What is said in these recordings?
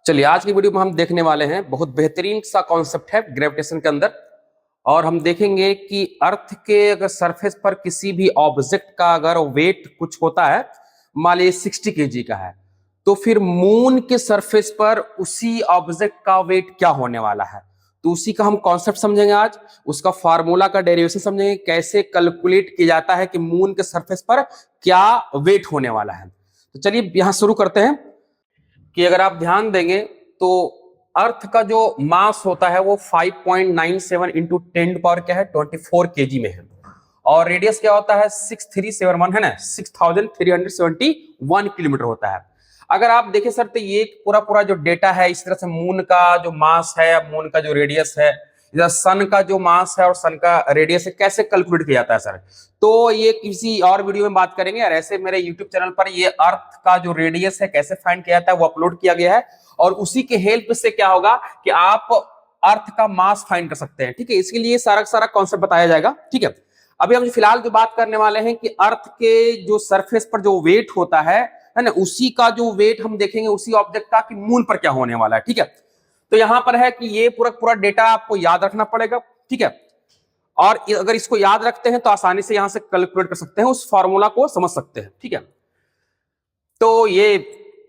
चलिए आज की वीडियो में हम देखने वाले हैं बहुत बेहतरीन सा कॉन्सेप्ट है ग्रेविटेशन के अंदर। और हम देखेंगे कि अर्थ के अगर सरफेस पर किसी भी ऑब्जेक्ट का अगर वेट कुछ होता है, मान लीजिए 60 केजी का है, तो फिर मून के सरफेस पर उसी ऑब्जेक्ट का वेट क्या होने वाला है। तो उसी का हम कॉन्सेप्ट समझेंगे आज, उसका फार्मूला का डेरिवेशन समझेंगे, कैसे कैलकुलेट किया जाता है कि मून के सरफेस पर क्या वेट होने वाला है। तो चलिए यहां शुरू करते हैं कि अगर आप ध्यान देंगे तो अर्थ का जो मास होता है वो 5.97 इंटू 10 पावर क्या है 24 केजी में है, और रेडियस क्या होता है 6371 है ना, 6371 किलोमीटर होता है। अगर आप देखें सर तो ये पूरा पूरा जो डेटा है, इस तरह से मून का जो मास है, मून का जो रेडियस है, इधर सन का जो मास है और सन का रेडियस है, कैसे कैलकुलेट किया जाता है सर, तो ये किसी और वीडियो में बात करेंगे। और ऐसे मेरे यूट्यूब चैनल पर ये अर्थ का जो रेडियस है कैसे फाइंड किया जाता है वो अपलोड किया गया है, और उसी के हेल्प से क्या होगा कि आप अर्थ का मास फाइंड कर सकते हैं। ठीक है, इसके लिए सारा सारा कॉन्सेप्ट बताया जाएगा। ठीक है, अभी हम फिलहाल जो बात करने वाले हैं कि अर्थ के जो सरफेस पर जो वेट होता है ना, उसी का जो वेट हम देखेंगे उसी ऑब्जेक्ट का कि मून पर क्या होने वाला है। ठीक है, तो यहां पर है कि ये पूरा पूरा डेटा आपको याद रखना पड़ेगा। ठीक है, और अगर इसको याद रखते हैं तो आसानी से यहां से कैलकुलेट कर सकते हैं, उस फॉर्मूला को समझ सकते हैं। ठीक है, तो ये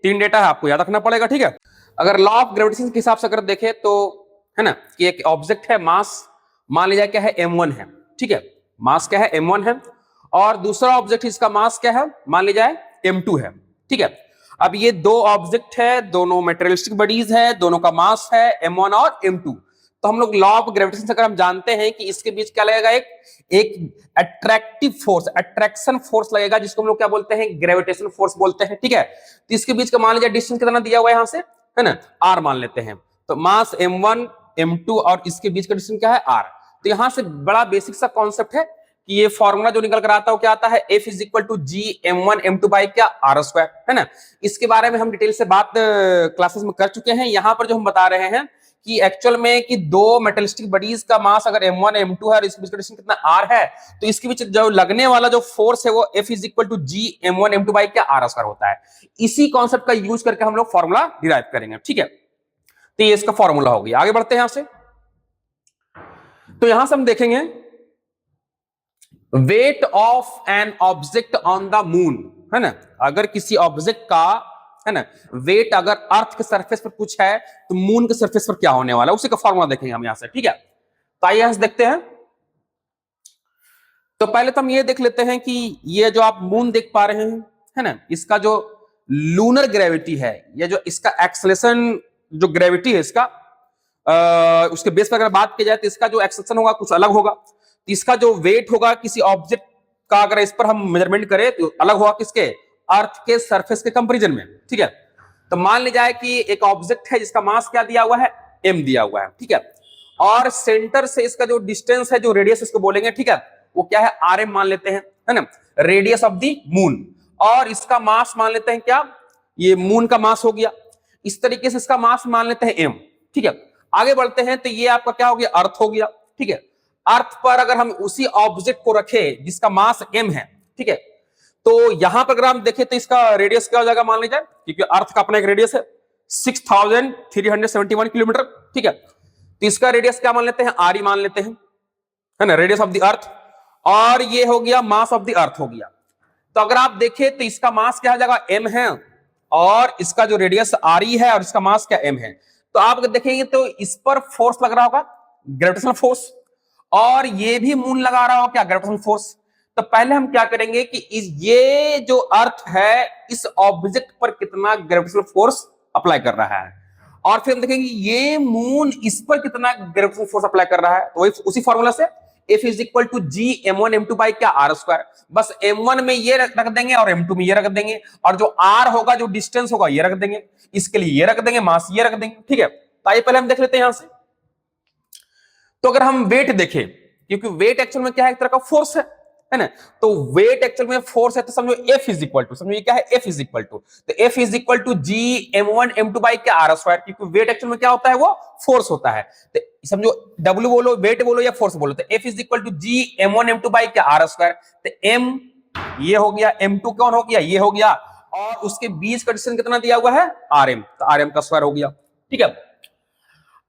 3 डेटा है, आपको याद रखना पड़ेगा। ठीक है, अगर लॉ ऑफ ग्रेविटेशन के हिसाब से अगर देखें तो है ना कि एक ऑब्जेक्ट है, मास मान लीजिए क्या है m1 है। ठीक है, मास क्या है m1 है, और दूसरा ऑब्जेक्ट इसका मास क्या है मान लीजिए m2 है। ठीक है, अब ये दो ऑब्जेक्ट है, दोनों मेटेरियलिस्टिक बॉडीज है, दोनों का मास है m1 और m2। तो हम लोग लॉ ऑफ ग्रेविटेशन से अगर हम जानते हैं कि इसके बीच क्या लगेगा, एक अट्रैक्टिव फोर्स, अट्रैक्शन फोर्स लगेगा, जिसको हम लोग क्या बोलते हैं ग्रेविटेशन फोर्स बोलते हैं। ठीक है, तो इसके बीच का मान लीजिए डिस्टेंस कितना दिया हुआ है यहां से, है ना, r मान लेते हैं। तो मास m1 m2 और इसके बीच का डिस्टेंस क्या है r। तो यहां से बड़ा बेसिक सा कॉन्सेप्ट है कि ये फॉर्मूला जो निकल कर आता है वो क्या आता है, F is equal to G m1 m2 by क्या r स्क्वायर, है ना। इसके बारे में हम डिटेल से बात क्लासेस में कर चुके हैं। यहां पर जो हम बता रहे हैं कि एक्चुअल में कि दो मेटलिस्टिक बॉडीज का मास अगर m1 m2 है और इसके बीच का डिस्टेंस कितना r है, तो इसके बीच जो लगने वाला जो फोर्स है वो F is equal to G m1 m2 by क्या r स्क्वायर होता है। इसी कॉन्सेप्ट का यूज करके हम लोग फॉर्मूला डिराइव करेंगे। ठीक है, तो ये इसका फॉर्मूला हो गया। आगे बढ़ते हैं यहां से, तो यहां से हम देखेंगे weight of an object on the moon, है ना। अगर किसी ऑब्जेक्ट का, है ना, वेट अगर अर्थ के सरफेस पर कुछ है तो मून के सरफेस पर क्या होने वाला है, उसी का फॉर्मूला देखेंगे हम यहां से। ठीक है, तो आइए यहां से देखते हैं। तो पहले तो हम ये देख लेते हैं कि ये जो आप मून देख पा रहे हैं, है ना, इसका जो लूनर ग्रेविटी है, ये जो इसका एक्सेलरेशन जो ग्रेविटी है इसका, उसके बेस पर अगर बात की जाए तो इसका जो एक्सेलरेशन होगा कुछ अलग होगा। तो इसका जो वेट होगा किसी ऑब्जेक्ट का, अगर इस पर हम मेजरमेंट करें तो अलग होगा किसके, अर्थ के सरफेस के कंपैरिजन में। ठीक है, तो मान ली जाए कि एक ऑब्जेक्ट है जिसका मास क्या दिया हुआ है m दिया हुआ है। ठीक है, और सेंटर से इसका जो डिस्टेंस है, जो रेडियस इसको बोलेंगे, ठीक है, वो क्या है rm मान लेते हैं, है ना, रेडियस ऑफ द मून। और इसका मास मान लेते हैं क्या, ये मून का मास हो गया। इस तरीके से इसका मास मान लेते हैं m। ठीक है, आगे बढ़ते हैं तो ये आपका क्या हो गया, अर्थ हो गया। ठीक है, अर्थ पर अगर हम उसी ऑब्जेक्ट को रखें जिसका मास m है, ठीक है, तो यहां पर अगर हम देखें तो इसका रेडियस क्या हो जाएगा मान लीजिए, क्योंकि अर्थ का अपना एक रेडियस है 6371 किलोमीटर। ठीक है, तो इसका रेडियस क्या मान लेते हैं, r मान लेते हैं, है ना, रेडियस ऑफ द अर्थ। और ये हो गया मास ऑफ द अर्थ हो गया। तो अगर आप देखें तो इसका मास क्या हो जाएगा m है, और इसका जो रेडियस r है और इसका मास क्या m है। तो आप अगर देखेंगे तो इस पर फोर्स लग रहा होगा ग्रेविटेशनल फोर्स, और ये भी मून लगा रहा होगा क्या, ग्रेविटेशनल फोर्स। तो पहले हम क्या करेंगे कि ये जो अर्थ है इस ऑब्जेक्ट पर कितना ग्रेविटेशनल फोर्स अप्लाई कर रहा है, और फिर हम देखेंगे ये मून इस पर कितना ग्रेविटेशनल फोर्स अप्लाई कर रहा है। तो वही उसी फॉर्मूला से F is equal to G m1 m2 by क्या r स्क्वायर। बस m1 में ये रख देंगे और m2 में ये रख देंगे, और जो r होगा, जो डिस्टेंस होगा, ये रख देंगे, इसके लिए ये रख देंगे, मास ये रख देंगे। ठीक है, तो आइए पहले हम देख लेते हैं यहां से। तो अगर हम वेट देखें, क्योंकि वेट एक्चुअल में क्या है, एक तरह का फोर्स है ना, तो वेट एक्चुअल में फोर्स है, तो समझो F इज इक्वल टू, समझो ये क्या है, F इज इक्वल टू, तो F is equal to G m1 m2 by क्या r स्क्वायर, क्योंकि वेट एक्चुअल में क्या होता है, वो फोर्स होता है। तो समझो W बोलो, वेट बोलो या फोर्स बोलो, तो F is equal to G m1 m2 by क्या r स्क्वायर। तो m ये हो गया, m2 कौन हो गया, ये हो गया, और उसके बीच का डिस्टेंस कितना दिया हुआ है rm, तो rm का स्क्वायर हो गया। ठीक है।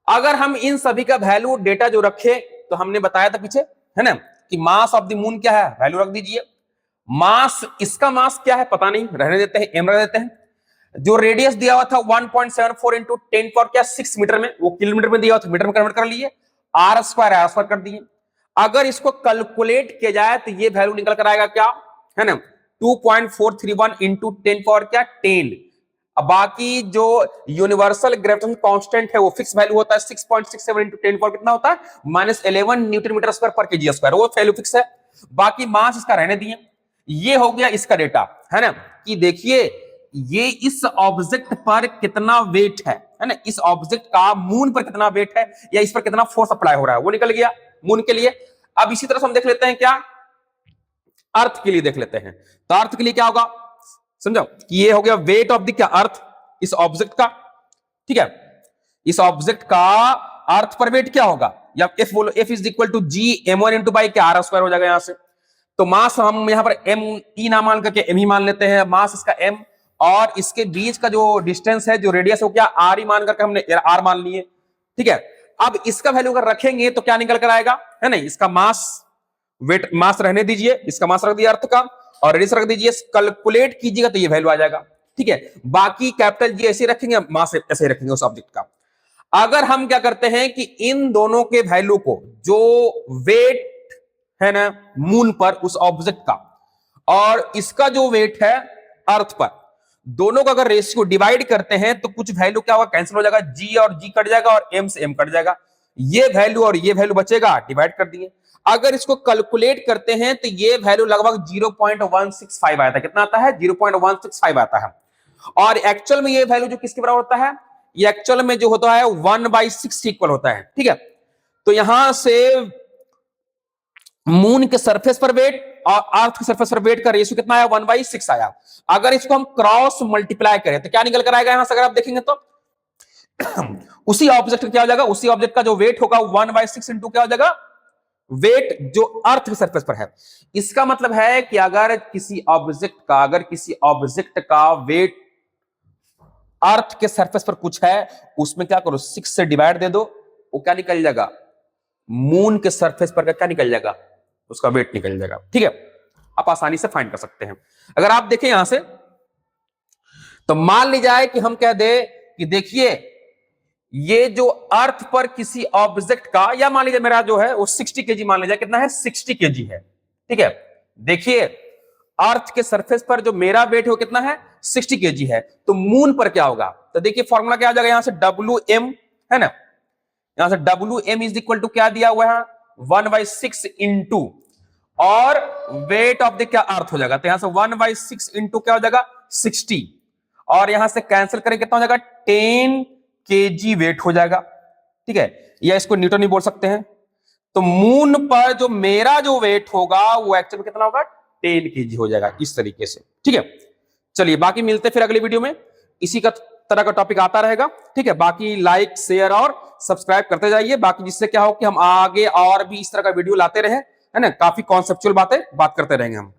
अगर हम इन सभी का वैल्यू डेटा जो रखे, तो हमने बताया था पीछे, है ना, कि मास ऑफ द मून क्या है, वैल्यू रख दीजिए। मास, इसका मास क्या है पता नहीं, रहने देते हैं, एम रख देते हैं। जो रेडियस दिया हुआ था 1.74 इंटू 10 पावर क्या 6 मीटर में, वो किलोमीटर में दिया हुआ था, मीटर में कन्वर्ट कर लिए, आर स्क्वायर कर दिए। अगर इसको कैलकुलेट किया जाए तो ये वैल्यू निकल कर आएगा क्या, है ना, 2.431 इंटू 10 पावर क्या 10। अब बाकी जो यूनिवर्सल ग्रेविटेशन कांस्टेंट है वो फिक्स वैल्यू होता है 6.67 इंटू 10 पावर कितना होता है -11 न्यूटन मीटर स्क्वायर पर केजी स्क्वायर, वो वैल्यू फिक्स है। बाकी मास इसका रहने दिए। ये हो गया इसका डेटा, है ना, कि देखिए ये इस ऑब्जेक्ट पर कितना वेट है ना, इस ऑब्जेक्ट का मून पर कितना वेट है या इस पर कितना फोर्स अप्लाई हो रहा है, वो निकल गया मून के लिए। अब इसी तरह से हम देख लेते हैं क्या, अर्थ के लिए देख लेते हैं। तो अर्थ के लिए क्या होगा, समझो कि ये हो गया वेट ऑफ द क्या, अर्थ, इस ऑब्जेक्ट का, ठीक है। इस ऑब्जेक्ट का अर्थ पर वेट क्या होगा, या एफ बोलो, F is equal to G m1 into by क्या आर स्क्वायर हो जाएगा यहां से। तो मास हम यहां पर एम ई ना मान करके एम ही मान लेते हैं, मास इसका एम, और इसके बीच का जो डिस्टेंस है, जो रेडियस हो क्या आर ही मान करके हमने आर मान लिए, ठीक है। अब इसका वैल्यू अगर रखेंगे तो क्या निकल कर आएगा, है ना, इसका मास, वेट, मास रहने दीजिए, इसका मास रख दिया अर्थ का, और रेडियस रख दीजिए, कैलकुलेट कीजिएगा तो ये वैल्यू आ जाएगा, ठीक है। बाकी कैपिटल जी ऐसे रखेंगे, मास ऐसे रखेंगे उस ऑब्जेक्ट का। अगर हम क्या करते हैं कि इन दोनों के वैल्यू को, जो वेट है ना मून पर उस ऑब्जेक्ट का, और इसका जो वेट है अर्थ पर, दोनों का अगर रेशियो डिवाइड करते हैं तो कुछ वैल्यू क्या होगा, कैंसिल हो जाएगा, जी और जी कट जाएगा और एम से एम कट जाएगा, ये वैल्यू और ये वैल्यू बचेगा, डिवाइड कर दिए। अगर इसको कैलकुलेट करते हैं तो ये वैल्यू लगभग 0.165 आता है, कितना आता है 0.165 आता है। और एक्चुअल में ये वैल्यू जो किसके बराबर होता है, ये एक्चुअल में जो होता है 1/6 इक्वल होता है, ठीक है। तो यहां से मून के सरफेस पर वेट और अर्थ के सरफेस पर वेट का रेशियो कितना आया, 1/6 आया। अगर इसको हम क्रॉस मल्टीप्लाई करें तो क्या निकल कर आएगा, यहां से अगर आप देखेंगे तो उसी ऑब्जेक्ट क्या हो जाएगा, उसी ऑब्जेक्ट का जो वेट होगा 1/6 इंटू क्या हो जाएगा, वेट जो अर्थ के सरफेस पर है। इसका मतलब है कि अगर किसी ऑब्जेक्ट का वेट अर्थ के सरफेस पर कुछ है, उसमें क्या करो 6 से डिवाइड दे दो, वो क्या निकल जाएगा, मून के सरफेस पर का क्या निकल जाएगा, उसका वेट निकल जाएगा, ठीक है। आप आसानी से फाइंड कर सकते हैं। अगर आप देखें यहां से, तो मान ली जाए कि हम कह दे कि देखिए ये जो अर्थ पर किसी ऑब्जेक्ट का, या मान लीजिए मेरा जो है वो 60 केजी मान लीजिए, कितना है 60 केजी है, ठीक है। देखिए अर्थ के सरफेस पर जो मेरा वेट है वो कितना है 60 केजी है, तो मून पर क्या होगा, तो देखिए फॉर्मूला क्या आ जाएगा, यहां से WM, है ना, यहां से WM इज इक्वल टू क्या दिया हुआ है 1/6 इंटू, और वेट ऑफ द क्या अर्थ हो जाएगा, तो यहां से 1/6 इंटू क्या हो जाएगा 60, और यहां से कैंसिल करें कितना हो जाएगा 10 केजी वेट हो जाएगा, ठीक है, या इसको न्यूटन ही बोल सकते हैं। तो मून पर जो मेरा जो वेट होगा वो एक्चुअली कितना होगा 10 केजी हो जाएगा, इस तरीके से, ठीक है। चलिए बाकी मिलते फिर अगली वीडियो में, इसी का तरह का टॉपिक आता रहेगा, ठीक है। बाकी लाइक शेयर और सब्सक्राइब करते जाइए, बाकी जिससे क्या हो कि हम आगे और भी इस तरह का वीडियो लाते रहे, है ना, काफी कॉन्सेप्चुअल बातें बात करते रहेंगे हम।